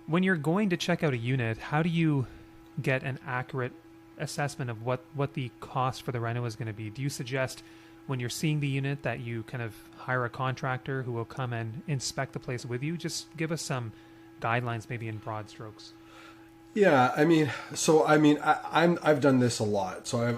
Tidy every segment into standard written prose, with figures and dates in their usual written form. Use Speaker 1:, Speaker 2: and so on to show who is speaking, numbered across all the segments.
Speaker 1: When you're going to check out a unit, how do you get an accurate assessment of what the cost for the reno is going to be? Do you suggest when you're seeing the unit that you kind of hire a contractor who will come and inspect the place with you? Just give us some guidelines, maybe in broad strokes.
Speaker 2: Yeah, I've done this a lot. So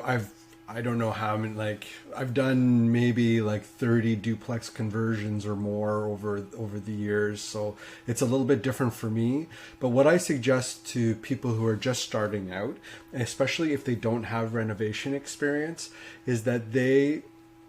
Speaker 2: I don't know how many, like I've done maybe like 30 duplex conversions or more over the years. So it's a little bit different for me. But what I suggest to people who are just starting out, especially if they don't have renovation experience, is that they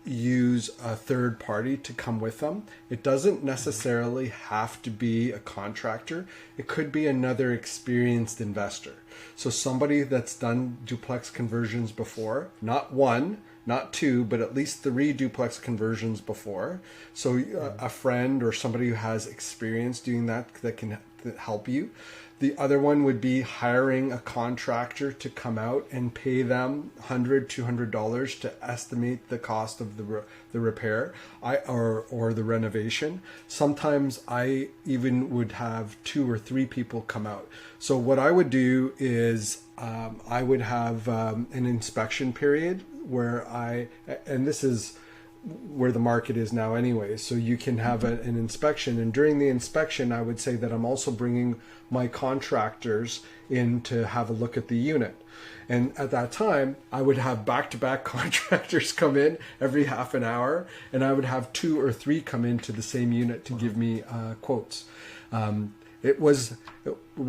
Speaker 2: use a third party to come with them. It doesn't necessarily have to be a contractor. It could be another experienced investor. So somebody that's done duplex conversions before, not one, not two, but at least three duplex conversions before. So a friend or somebody who has experience doing that can help you. The other one would be hiring a contractor to come out and pay them $100-$200 to estimate the cost of the repair or the renovation. Sometimes I even would have 2 or 3 people come out. So what I would do is I would have an inspection period where and this is where the market is now anyway. So you can have an inspection, and during the inspection, I would say that I'm also bringing my contractors in to have a look at the unit. And at that time, I would have back-to-back contractors come in every half an hour, and I would have 2 or 3 come into the same unit to give me quotes. It was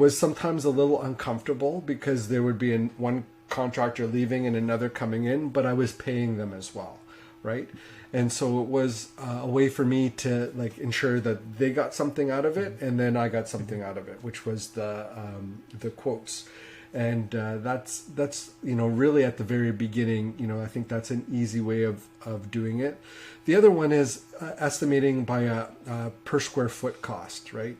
Speaker 2: sometimes a little uncomfortable because there would be one contractor leaving and another coming in, but I was paying them as well, right? And so it was a way for me to like ensure that they got something out of it, and then I got something out of it, which was the quotes. And that's really at the very beginning. I think that's an easy way of doing it. The other one is estimating by a per square foot cost, right?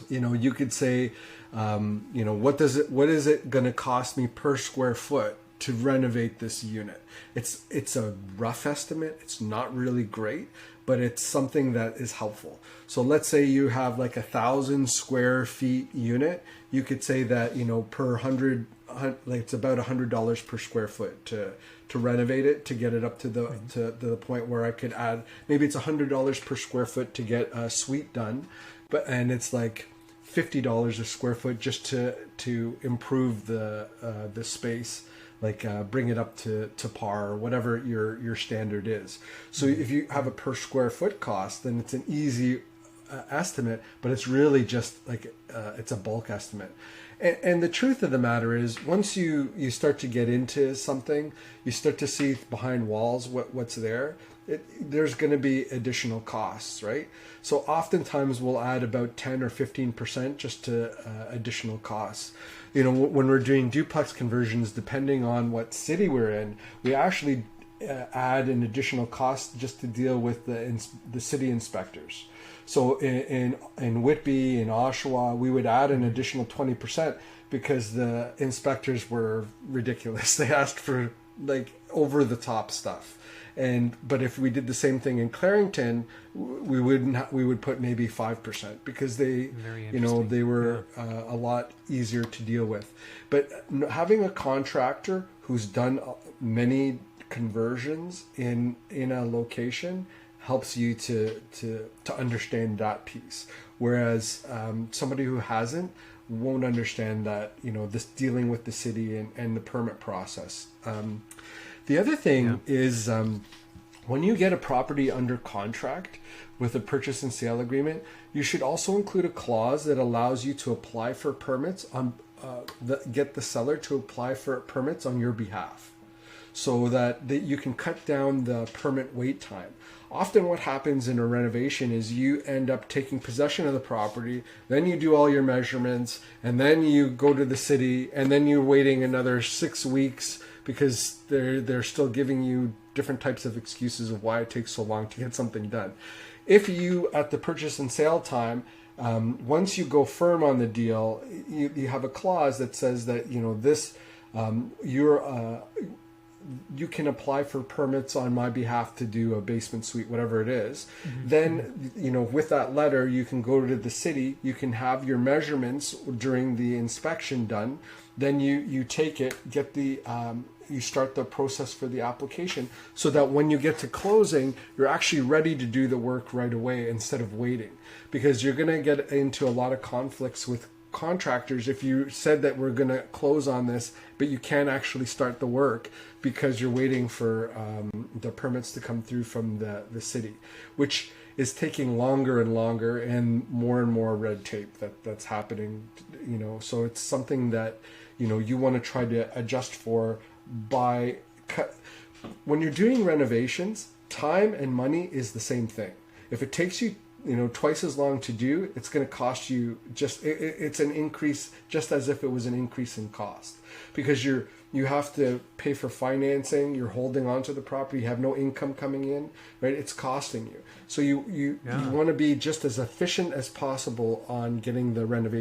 Speaker 2: You could say, what is it going to cost me per square foot to renovate this unit? It's a rough estimate. It's not really great, but it's something that is helpful. So let's say you have like 1,000 square feet unit. You could say that, per like it's about $100 per square foot to renovate it, to get it up to the point where I could add, maybe it's $100 per square foot to get a suite done, and it's like $50 a square foot just to improve the space, like bring it up to par or whatever your standard is. So if you have a per square foot cost, then it's an easy estimate, but it's really just like it's a bulk estimate. And the truth of the matter is, once you start to get into something, you start to see behind walls what's there. There's going to be additional costs, right? So oftentimes we'll add about 10 or 15% just to additional costs. When we're doing duplex conversions, depending on what city we're in, we actually add an additional cost just to deal with the city inspectors. So in Whitby, in Oshawa, we would add an additional 20% because the inspectors were ridiculous. They asked for like over the top stuff. But if we did the same thing in Clarington, we would put maybe 5% because they were a lot easier to deal with. But having a contractor who's done many conversions in a location helps you to understand that piece, whereas somebody who hasn't won't understand that, this dealing with the city and the permit process. The other thing is when you get a property under contract with a purchase and sale agreement, you should also include a clause that allows you to apply for permits get the seller to apply for permits on your behalf, so that you can cut down the permit wait time. Often what happens in a renovation is you end up taking possession of the property, then you do all your measurements, and then you go to the city, and then you're waiting another 6 weeks because they're still giving you different types of excuses of why it takes so long to get something done. If you, at the purchase and sale time, once you go firm on the deal, you have a clause that says that, you can apply for permits on my behalf to do a basement suite, whatever it is. Then, with that letter, you can go to the city, you can have your measurements during the inspection done. Then you take it, get the, you start the process for the application so that when you get to closing, you're actually ready to do the work right away instead of waiting. Because you're going to get into a lot of conflicts with contractors if you said that we're going to close on this, but you can't actually start the work because you're waiting for the permits to come through from the city, which is taking longer and longer and more red tape that's happening, so it's something that you want to try to adjust for when you're doing renovations. Time and money is the same thing. If it takes you twice as long to do, it's going to cost you it's an increase, just as if it was an increase in cost, because you have to pay for financing, you're holding on to the property, you have no income coming in, right? It's costing you. So you want to be just as efficient as possible on getting the renovation